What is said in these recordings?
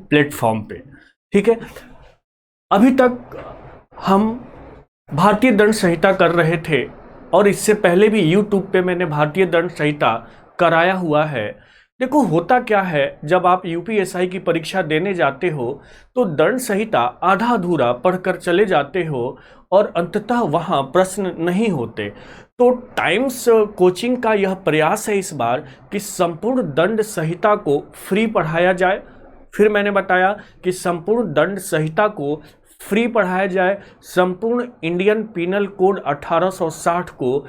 Platform पे। ठीक है, अभी तक हम भारतीय दंड संहिता कर रहे थे और इससे पहले भी यूट्यूब पे मैंने भारतीय दंड संहिता कराया हुआ है। देखो होता क्या है, जब आप यूपीएसआई की परीक्षा देने जाते हो तो दंड संहिता आधा अधूरा पढ़कर चले जाते हो और अंततः वहाँ प्रश्न नहीं होते। तो टाइम्स कोचिंग का यह प्रयास है इस बार कि संपूर्ण दंड संहिता को फ्री पढ़ाया जाए। फिर मैंने बताया कि संपूर्ण दंड संहिता को फ्री पढ़ाया जाए, संपूर्ण इंडियन पिनल कोड 1860 को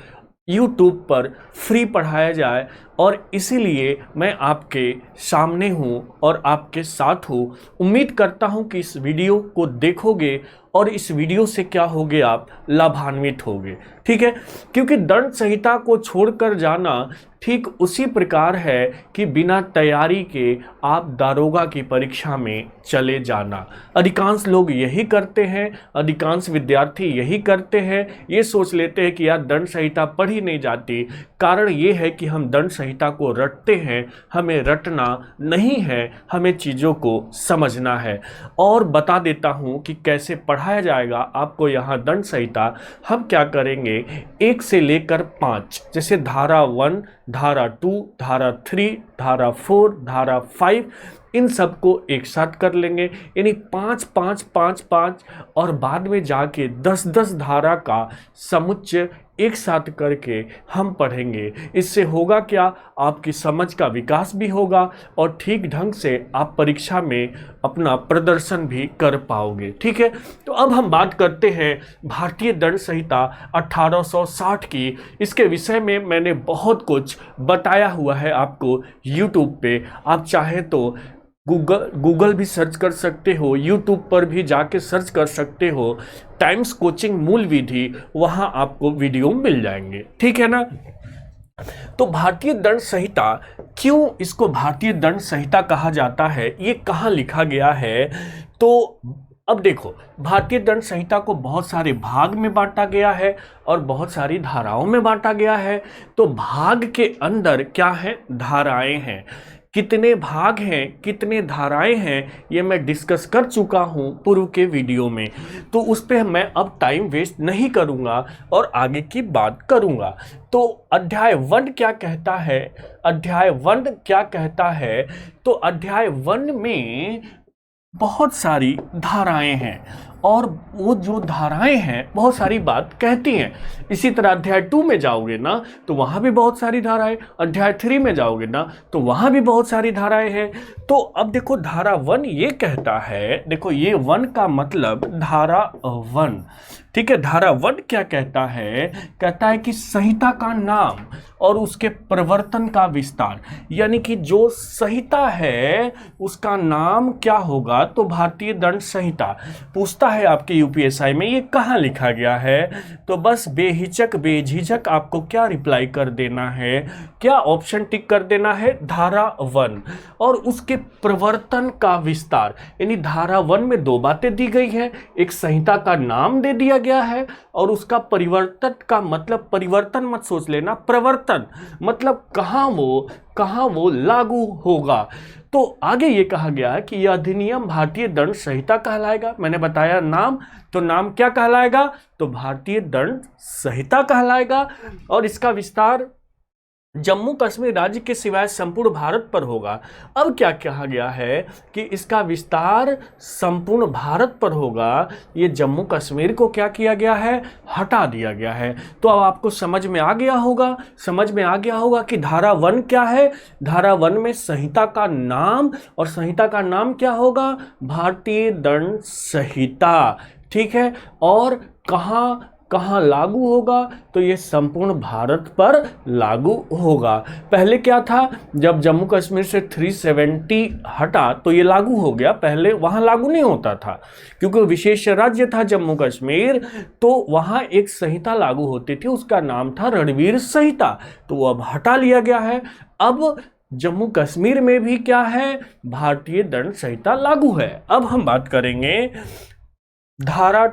यूट्यूब पर फ्री पढ़ाया जाए। और इसीलिए मैं आपके सामने हूँ और आपके साथ हूँ। उम्मीद करता हूँ कि इस वीडियो को देखोगे और इस वीडियो से क्या होगे, आप लाभान्वित होगे। ठीक है, क्योंकि दंड संहिता को छोड़कर जाना ठीक उसी प्रकार है कि बिना तैयारी के आप दारोगा की परीक्षा में चले जाना। अधिकांश लोग यही करते हैं, अधिकांश विद्यार्थी यही करते हैं। ये सोच लेते हैं कि यार दंड संहिता पढ़ी नहीं जाती। कारण ये है कि हम दंड संहिता को रटते हैं, हमें रटना नहीं है, हमें चीज़ों को समझना है। और बता देता हूँ कि कैसे पढ़ाया जाएगा आपको यहाँ दंड संहिता। हम क्या करेंगे, 1 से लेकर 5, जैसे धारा 1, धारा 2, धारा 3, धारा 4, धारा 5, इन सबको एक साथ कर लेंगे, यानी 5 5 5 5, और बाद में जाके 10 10 धारा का समुच्चय एक साथ करके हम पढ़ेंगे। इससे होगा क्या, आपकी समझ का विकास भी होगा और ठीक ढंग से आप परीक्षा में अपना प्रदर्शन भी कर पाओगे। ठीक है, तो अब हम बात करते हैं भारतीय दंड संहिता 1860 की। इसके विषय में मैंने बहुत कुछ बताया हुआ है आपको यूट्यूब पे। आप चाहे तो गूगल भी सर्च कर सकते हो, यूट्यूब पर भी जाके सर्च कर सकते हो, टाइम्स कोचिंग मूल विधि, वहां आपको वीडियो मिल जाएंगे। ठीक है ना। तो भारतीय दंड संहिता, क्यों इसको भारतीय दंड संहिता कहा जाता है, ये कहाँ लिखा गया है? तो अब देखो, भारतीय दंड संहिता को बहुत सारे भाग में बांटा गया है और बहुत सारी धाराओं में बांटा गया है। तो भाग के अंदर क्या है, धाराएं हैं। कितने भाग हैं, कितने धाराएं हैं, ये मैं डिस्कस कर चुका हूं पूर्व के वीडियो में, तो उस पर मैं अब टाइम वेस्ट नहीं करूंगा और आगे की बात करूंगा। तो अध्याय 1 क्या कहता है, अध्याय 1 क्या कहता है? तो अध्याय 1 में बहुत सारी धाराएं हैं और वो जो धाराएं हैं बहुत सारी बात कहती हैं। इसी तरह अध्याय 2 में जाओगे ना तो वहाँ भी बहुत सारी धाराएं, अध्याय 3 में जाओगे ना तो वहाँ भी बहुत सारी धाराएं हैं। तो अब देखो धारा 1 ये कहता है, देखो ये 1 का मतलब धारा 1। ठीक है, धारा 1 क्या कहता है? कहता है कि संहिता का नाम और उसके प्रवर्तन का विस्तार, यानी कि जो संहिता है उसका नाम क्या होगा? तो भारतीय दंड संहिता। पूछता है आपके यूपीएसआई में ये कहाँ लिखा गया है? तो बस बेहिचक बेझिझक आपको क्या रिप्लाई कर देना है, क्या ऑप्शन टिक कर देना है? धारा 1 और उसके प्रवर्तन का विस्तार। यानी धारा 1 में 2 बातें दी गई है, एक संहिता का नाम दे दिया गया है और उसका परिवर्तन का मतलब, परिवर्तन मत सोच लेना, प्रवर्तन मतलब कहाँ वो लागू होगा। तो आगे ये कहा गया है कि यह अधिनियम भारतीय दंड संहिता कहलाएगा। मैंने बताया नाम, तो नाम क्या कहलाएगा? तो भारतीय दंड संहिता कहलाएगा और इसका विस्तार जम्मू कश्मीर राज्य के सिवाय संपूर्ण भारत पर होगा। अब क्या कहा गया है कि इसका विस्तार संपूर्ण भारत पर होगा। ये जम्मू कश्मीर को क्या किया गया है? हटा दिया गया है। तो अब आपको समझ में आ गया होगा कि धारा 1 क्या है। धारा 1 में संहिता का नाम, और संहिता का नाम क्या होगा? भारतीय दंड संहिता। ठीक है, और कहाँ लागू होगा? तो ये संपूर्ण भारत पर लागू होगा। पहले क्या था, जब जम्मू कश्मीर से 370 हटा तो ये लागू हो गया, पहले वहां लागू नहीं होता था क्योंकि विशेष राज्य था जम्मू कश्मीर, तो वहां एक संहिता लागू होती थी, उसका नाम था रणवीर संहिता, तो वो अब हटा लिया गया है। अब जम्मू कश्मीर में भी क्या है? भारतीय दंड संहिता लागू है। अब हम बात करेंगे धारा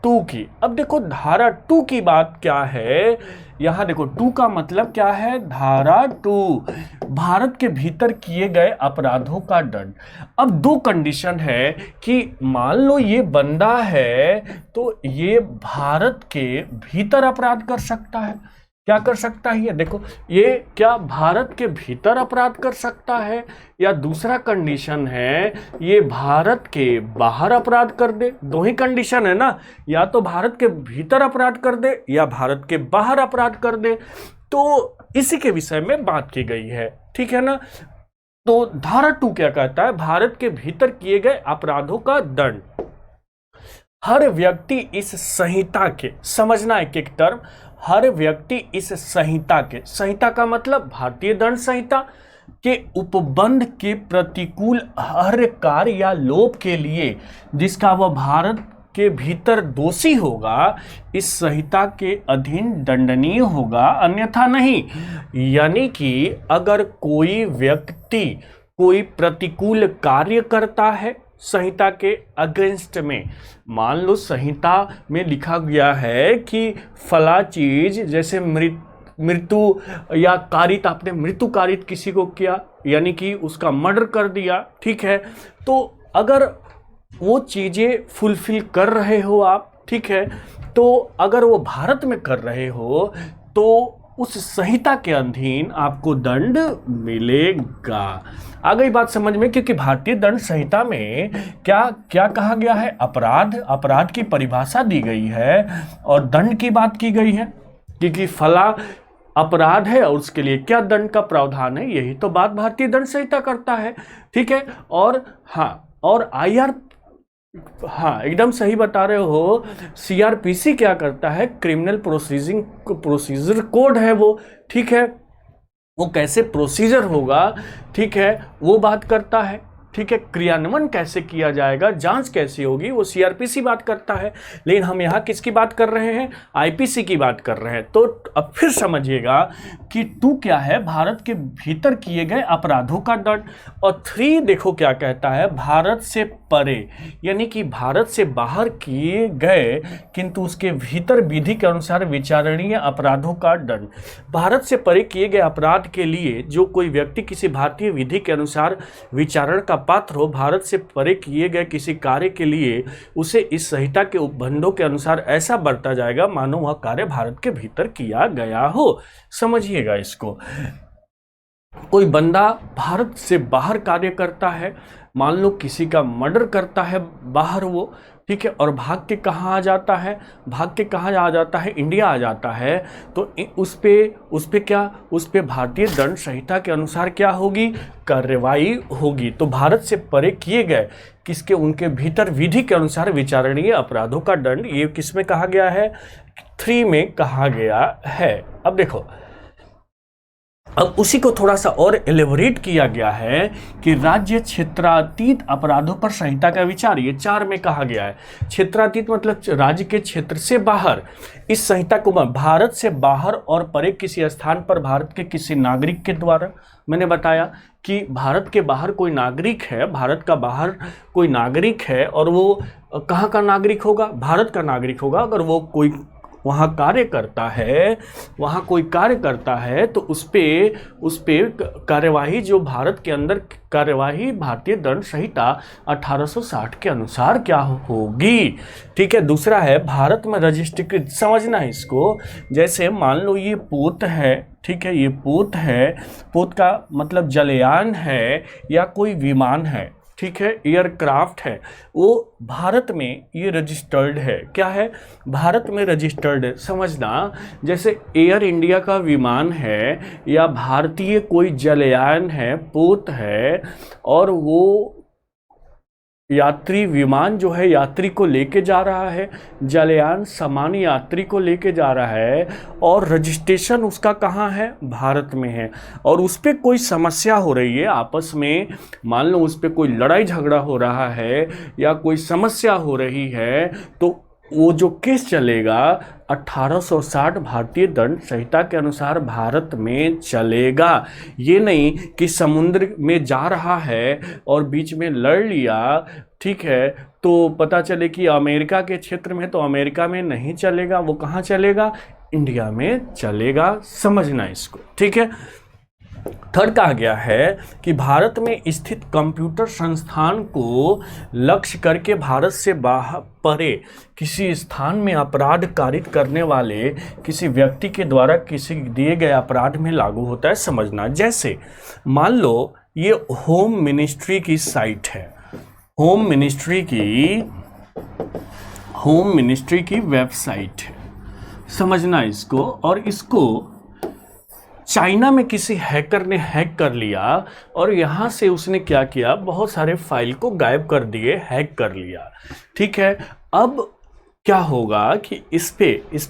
टू की। अब देखो धारा 2 की बात क्या है, यहां देखो 2 का मतलब क्या है, धारा 2 भारत के भीतर किए गए अपराधों का दंड। अब दो कंडीशन है कि मान लो ये बंदा है तो ये भारत के भीतर अपराध कर सकता है। क्या कर सकता है ये देखो, ये क्या भारत के भीतर अपराध कर सकता है, या दूसरा कंडीशन है ये भारत के बाहर अपराध कर दे। दो ही कंडीशन है ना, या तो भारत के भीतर अपराध कर दे या भारत के बाहर अपराध कर दे। तो इसी के विषय में बात की गई है, ठीक है ना। तो धारा 2 क्या कहता है, भारत के भीतर किए गए अपराधों का दंड। हर व्यक्ति इस संहिता के, समझना एक एक टर्म, हर व्यक्ति इस संहिता के, संहिता का मतलब भारतीय दंड संहिता के उपबंध के प्रतिकूल हर कार्य या लोप के लिए जिसका वह भारत के भीतर दोषी होगा, इस संहिता के अधीन दंडनीय होगा, अन्यथा नहीं। यानी कि अगर कोई व्यक्ति कोई प्रतिकूल कार्य करता है संहिता के अगेंस्ट में, मान लो संहिता में लिखा गया है कि फला चीज जैसे मृत्यु या कारित, आपने मृत्यु कारित किसी को किया यानी कि उसका मर्डर कर दिया, ठीक है। तो अगर वो चीजें फुलफिल कर रहे हो आप, ठीक है, तो अगर वो भारत में कर रहे हो तो उस संहिता के अधीन आपको दंड मिलेगा। आ गई बात समझ में, क्योंकि भारतीय दंड संहिता में क्या क्या कहा गया है, अपराध, अपराध की परिभाषा दी गई है और दंड की बात की गई है, क्योंकि फला अपराध है और उसके लिए क्या दंड का प्रावधान है, यही तो बात भारतीय दंड संहिता करता है, ठीक है। और हाँ, और IR, हाँ एकदम सही बता रहे हो, CRPC क्या करता है, क्रिमिनल प्रोसीजर कोड है वो, ठीक है, वो कैसे प्रोसीजर होगा, ठीक है, वो बात करता है, ठीक है। क्रियान्वयन कैसे किया जाएगा, जांच कैसी होगी, वो CRPC बात करता है। लेकिन हम यहाँ किसकी बात कर रहे हैं, IPC की बात कर रहे हैं। तो अब फिर समझिएगा कि 2 क्या है, भारत के भीतर किए गए अपराधों का दंड, और 3 देखो क्या कहता है, भारत से परे, यानी कि भारत से बाहर किए गए किंतु उसके भीतर विधि के अनुसार विचारणीय अपराधों का दंड। भारत से परे किए गए अपराध के लिए जो कोई व्यक्ति किसी भारतीय विधि के अनुसार विचारण का पात्र हो, भारत से परे किए गए किसी कार्य के लिए उसे इस संहिता के उपबंधों के अनुसार ऐसा बरता जाएगा मानो वह कार्य भारत के भीतर किया गया हो। समझिएगा इसको, कोई बंदा भारत से बाहर कार्य करता है, मान लो किसी का मर्डर करता है बाहर वो, ठीक है, और भाग के कहाँ आ जाता है, भाग के कहाँ आ जाता है, इंडिया आ जाता है, तो उस पे क्या, उस पे भारतीय दंड संहिता के अनुसार क्या होगी, कार्रवाई होगी। तो भारत से परे किए गए किसके, उनके भीतर विधि के अनुसार विचारणीय अपराधों का दंड, ये किस में कहा गया है, 3 में कहा गया है। अब देखो, अब उसी को थोड़ा सा और एलेबोरेट किया गया है कि राज्य क्षेत्रातीत अपराधों पर संहिता का विचार, ये 4 में कहा गया है। क्षेत्रातीत मतलब राज्य के क्षेत्र से बाहर, इस संहिता को भारत से बाहर और परे किसी स्थान पर भारत के किसी नागरिक के द्वारा, मैंने बताया कि भारत के बाहर कोई नागरिक है, भारत का बाहर कोई नागरिक है और वो कहाँ का नागरिक होगा, भारत का नागरिक होगा। अगर वो कोई वहाँ कार्य करता है, वहाँ कोई कार्य करता है तो उस पे कार्यवाही, जो भारत के अंदर कार्यवाही भारतीय दंड संहिता 1860 के अनुसार क्या होगी, ठीक है। दूसरा है भारत में रजिस्ट्रीकृत, समझना है इसको, जैसे मान लो ये पोत है, ठीक है, ये पोत है, पोत का मतलब जलयान है या कोई विमान है, ठीक है, एयरक्राफ्ट है, वो भारत में ये रजिस्टर्ड है, क्या है, भारत में रजिस्टर्ड है। समझना, जैसे एयर इंडिया का विमान है या भारतीय कोई जलयान है, पोत है, और वो यात्री विमान जो है यात्री को लेके जा रहा है, जलयान सामान्य यात्री को लेके जा रहा है, और रजिस्ट्रेशन उसका कहाँ है, भारत में है, और उस पर कोई समस्या हो रही है आपस में, मान लो उस पर कोई लड़ाई झगड़ा हो रहा है या कोई समस्या हो रही है, तो वो जो केस चलेगा 1860 भारतीय दंड संहिता के अनुसार भारत में चलेगा। ये नहीं कि समुद्र में जा रहा है और बीच में लड़ लिया, ठीक है, तो पता चले कि अमेरिका के क्षेत्र में, तो अमेरिका में नहीं चलेगा, वो कहाँ चलेगा, इंडिया में चलेगा। समझना इसको, ठीक है। थर्ड कहा गया है कि भारत में स्थित कंप्यूटर संस्थान को लक्ष्य करके भारत से बाहर परे किसी स्थान में अपराध कारित करने वाले किसी व्यक्ति के द्वारा किसी दिए गए अपराध में लागू होता है। समझना, जैसे मान लो ये होम मिनिस्ट्री की साइट है, होम मिनिस्ट्री की वेबसाइट है। समझना इसको, और इसको चाइना में किसी हैकर ने हैक कर लिया और यहाँ से उसने क्या किया, बहुत सारे फाइल को गायब कर दिए, हैक कर लिया, ठीक है। अब क्या होगा कि इस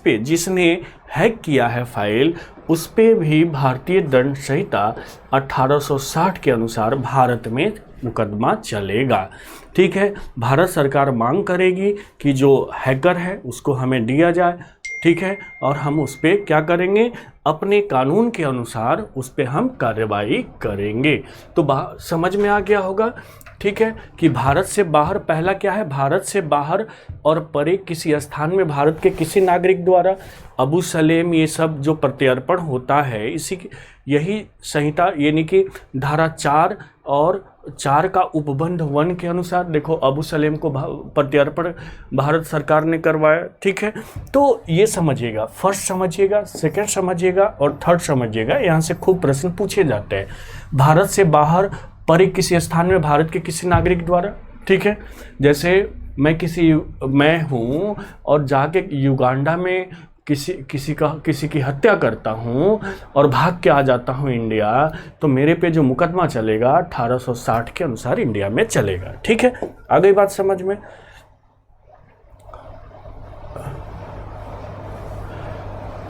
पे जिसने हैक किया है फाइल, उस पे भी भारतीय दंड संहिता 1860 के अनुसार भारत में मुकदमा चलेगा, ठीक है। भारत सरकार मांग करेगी कि जो हैकर है उसको हमें दिया जाए, ठीक है, और हम उस पर क्या करेंगे, अपने कानून के अनुसार उस पर हम कार्रवाई करेंगे। तो समझ में आ गया होगा, ठीक है, कि भारत से बाहर, पहला क्या है, भारत से बाहर और परे किसी स्थान में भारत के किसी नागरिक द्वारा अबू सलेम, ये सब जो प्रत्यर्पण होता है, यही संहिता यानी कि धारा 4 और 4 का उपबंध 1 के अनुसार, देखो अबू सलेम को प्रत्यर्पण भारत सरकार ने करवाया, ठीक है। तो ये समझिएगा, फर्स्ट समझिएगा, सेकंड समझिएगा और थर्ड समझिएगा, यहाँ से खूब प्रश्न पूछे जाते हैं। भारत से बाहर परे किसी स्थान में भारत के किसी नागरिक द्वारा, ठीक है, जैसे मैं हूँ और जाके युगांडा में किसी की हत्या करता हूँ और भाग के आ जाता हूँ इंडिया, तो मेरे पे जो मुकदमा चलेगा 1860 के अनुसार इंडिया में चलेगा, ठीक है। आ गई बात समझ में।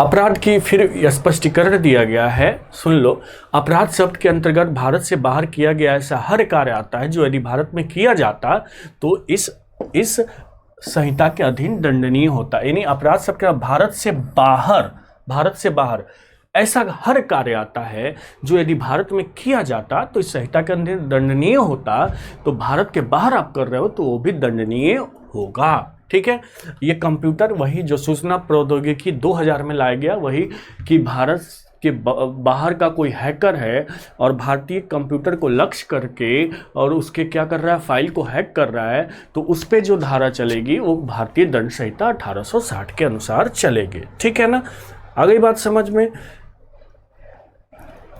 अपराध की फिर स्पष्टीकरण दिया गया है, सुन लो। अपराध शब्द के अंतर्गत भारत से बाहर किया गया ऐसा हर कार्य आता है जो यदि भारत में किया जाता तो इस संहिता के अधीन दंडनीय होता। यानी अपराध शब्द का भारत से बाहर ऐसा हर कार्य आता है जो यदि भारत में किया जाता तो इस संहिता के अधीन दंडनीय होता। तो भारत के बाहर आप कर रहे हो तो वो भी दंडनीय होगा, ठीक है। ये कंप्यूटर वही जो सूचना प्रौद्योगिकी 2000 में लाया गया, वही कि भारत के बाहर का कोई हैकर है और भारतीय कंप्यूटर को लक्ष्य करके और उसके क्या कर रहा है, फाइल को हैक कर रहा है, तो उस पे जो धारा चलेगी वो भारतीय दंड संहिता 1860 के अनुसार चलेगी, ठीक है ना। आ गई बात समझ में।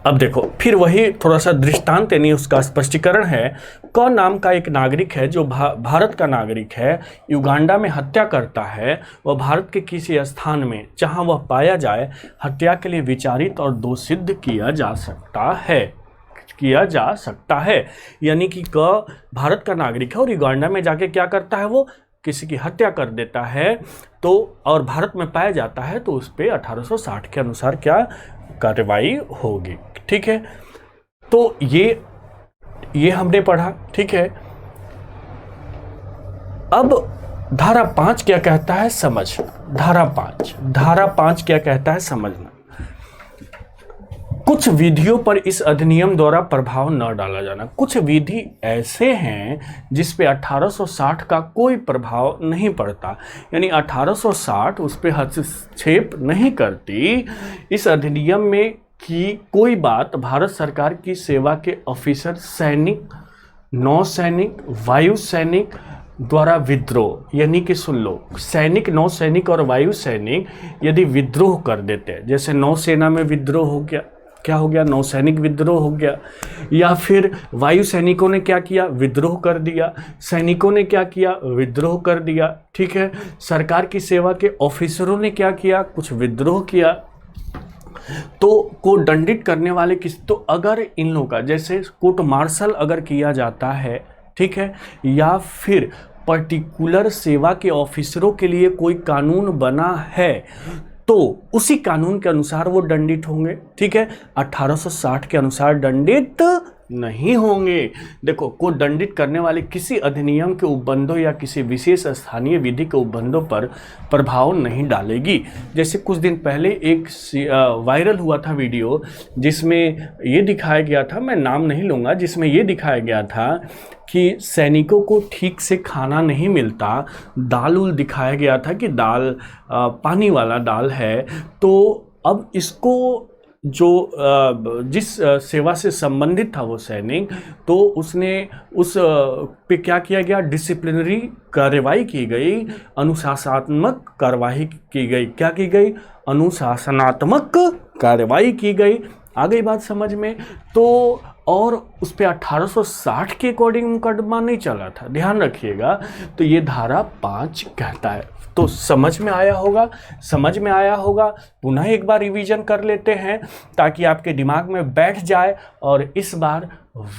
अब देखो फिर वही थोड़ा सा दृष्टांत यानी उसका स्पष्टीकरण है। क नाम का एक नागरिक है जो भारत का नागरिक है, युगांडा में हत्या करता है। वह भारत के किसी स्थान में जहां वह पाया जाए हत्या के लिए विचारित और दोष सिद्ध किया जा सकता है। यानी कि क भारत का नागरिक है और युगांडा में जाके क्या करता है, वो किसी की हत्या कर देता है, तो और भारत में पाया जाता है तो उस पर 1860 के अनुसार क्या कार्रवाई होगी, ठीक है। तो ये हमने पढ़ा, ठीक है। अब धारा 5 क्या कहता है समझ, धारा 5 क्या कहता है समझना। कुछ विधियों पर इस अधिनियम द्वारा प्रभाव न डाला जाना। कुछ विधि ऐसे हैं जिस पे 1860 का कोई प्रभाव नहीं पड़ता, यानी 1860 उस पे हस्तक्षेप नहीं करती इस अधिनियम में कि कोई बात भारत सरकार की सेवा के ऑफिसर, सैनिक, नौसैनिक, वायु सैनिक द्वारा विद्रोह, यानी कि सुन लो, सैनिक, नौसैनिक और वायु सैनिक यदि विद्रोह कर देते हैं, जैसे नौसेना में विद्रोह हो गया, क्या हो गया, नौसैनिक विद्रोह हो गया, या फिर वायु सैनिकों ने क्या किया, विद्रोह कर दिया, सैनिकों ने क्या किया, विद्रोह कर दिया, ठीक है। सरकार की सेवा के ऑफिसरों ने क्या किया, कुछ विद्रोह किया, तो को दंडित करने वाले तो अगर इन लोगों का जैसे कोर्ट मार्शल अगर किया जाता है, ठीक है, या फिर पर्टिकुलर सेवा के ऑफिसरों के लिए कोई कानून बना है तो उसी कानून के अनुसार वो दंडित होंगे, ठीक है। 1860 के अनुसार दंडित नहीं होंगे। देखो, को दंडित करने वाले किसी अधिनियम के उपबंधों या किसी विशेष स्थानीय विधि के उपबंधों पर प्रभाव नहीं डालेगी। जैसे कुछ दिन पहले एक वायरल हुआ था वीडियो, जिसमें ये दिखाया गया था, मैं नाम नहीं लूँगा, जिसमें ये दिखाया गया था कि सैनिकों को ठीक से खाना नहीं मिलता। दाल उल दिखाया गया था कि दाल पानी वाला दाल है। तो अब इसको जो जिस सेवा से संबंधित था वो सैनिक, तो उसने उस पे क्या किया गया, डिसिप्लिनरी कार्रवाई की गई, अनुशासनात्मक कार्रवाई की गई। क्या की गई? अनुशासनात्मक कार्रवाई की गई। आ गई बात समझ में? तो और उस पर 1860 के अकॉर्डिंग मुकदमा नहीं चला था, ध्यान रखिएगा। तो ये धारा 5 कहता है। तो समझ में आया होगा, समझ में आया होगा। पुनः एक बार रिवीजन कर लेते हैं ताकि आपके दिमाग में बैठ जाए और इस बार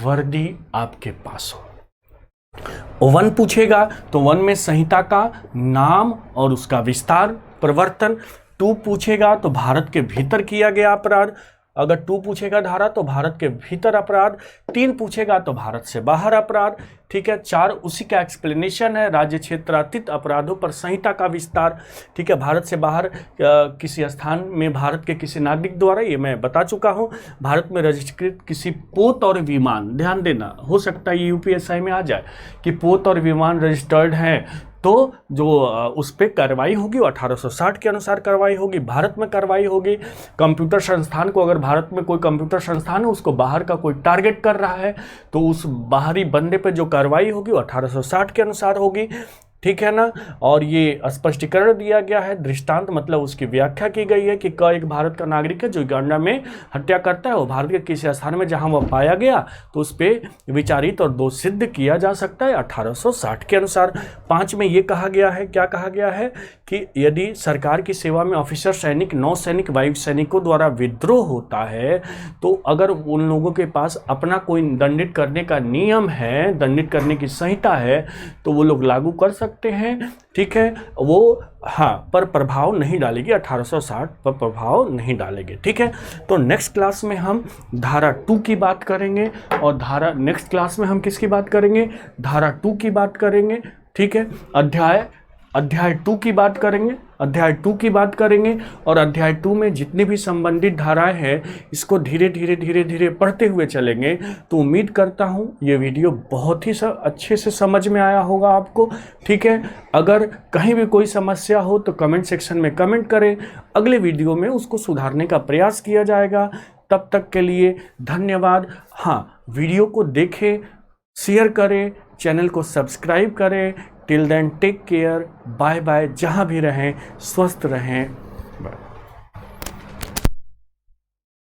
वर्दी आपके पास हो। 1 पूछेगा तो 1 में संहिता का नाम और उसका विस्तार, प्रवर्तन। 2 पूछेगा तो भारत के भीतर किया गया अपराध। अगर 2 पूछेगा धारा तो भारत के भीतर अपराध। 3 पूछेगा तो भारत से बाहर अपराध। ठीक है। 4 उसी का एक्सप्लेनेशन है, राज्य क्षेत्रातीत अपराधों पर संहिता का विस्तार। ठीक है। भारत से बाहर किसी स्थान में भारत के किसी नागरिक द्वारा, ये मैं बता चुका हूँ। भारत में रजिस्ट्रेट किसी पोत और विमान, ध्यान देना, हो सकता है यूपीएसआई में आ जाए कि पोत और विमान रजिस्टर्ड हैं, तो जो उस पर कार्रवाई होगी वो 1860 के अनुसार कार्रवाई होगी, भारत में कार्रवाई होगी। कंप्यूटर संस्थान को, अगर भारत में कोई कंप्यूटर संस्थान है उसको बाहर का कोई टारगेट कर रहा है, तो उस बाहरी बंदे पे जो कार्रवाई होगी वो 1860 के अनुसार होगी। ठीक है ना। और ये स्पष्टीकरण दिया गया है, दृष्टांत मतलब उसकी व्याख्या की गई है कि एक भारत का नागरिक है जो युगांडा में हत्या करता है, वो भारत के किसी स्थान में जहां वह पाया गया तो उस पर विचारित और दोष सिद्ध किया जा सकता है 1860 के अनुसार। 5 में ये कहा गया है, क्या कहा गया है कि यदि सरकार की सेवा में ऑफिसर सैनिक, नौसैनिक, वायु सैनिकों द्वारा विद्रोह होता है, तो अगर उन लोगों के पास अपना कोई दंडित करने का नियम है, दंडित करने की संहिता है, तो वो लोग लागू कर सकते हैं। ठीक है। वो हाँ, पर प्रभाव नहीं डालेगी, 1860 पर प्रभाव नहीं डालेगी। ठीक है। तो नेक्स्ट क्लास में हम धारा 2 की बात करेंगे, और नेक्स्ट क्लास में हम किसकी बात करेंगे? धारा 2 की बात करेंगे। ठीक है। अध्याय 2 की बात करेंगे, अध्याय 2 की बात करेंगे। और अध्याय 2 में जितनी भी संबंधित धाराएं हैं, इसको धीरे धीरे पढ़ते हुए चलेंगे। तो उम्मीद करता हूं ये वीडियो बहुत ही अच्छे से समझ में आया होगा आपको। ठीक है। अगर कहीं भी कोई समस्या हो तो कमेंट सेक्शन में कमेंट करें, अगले वीडियो में उसको सुधारने का प्रयास किया जाएगा। तब तक के लिए धन्यवाद। हाँ, वीडियो को देखें, शेयर करें, चैनल को सब्सक्राइब करें। Till then take care, bye bye. जहाँ भी रहें स्वस्थ रहें।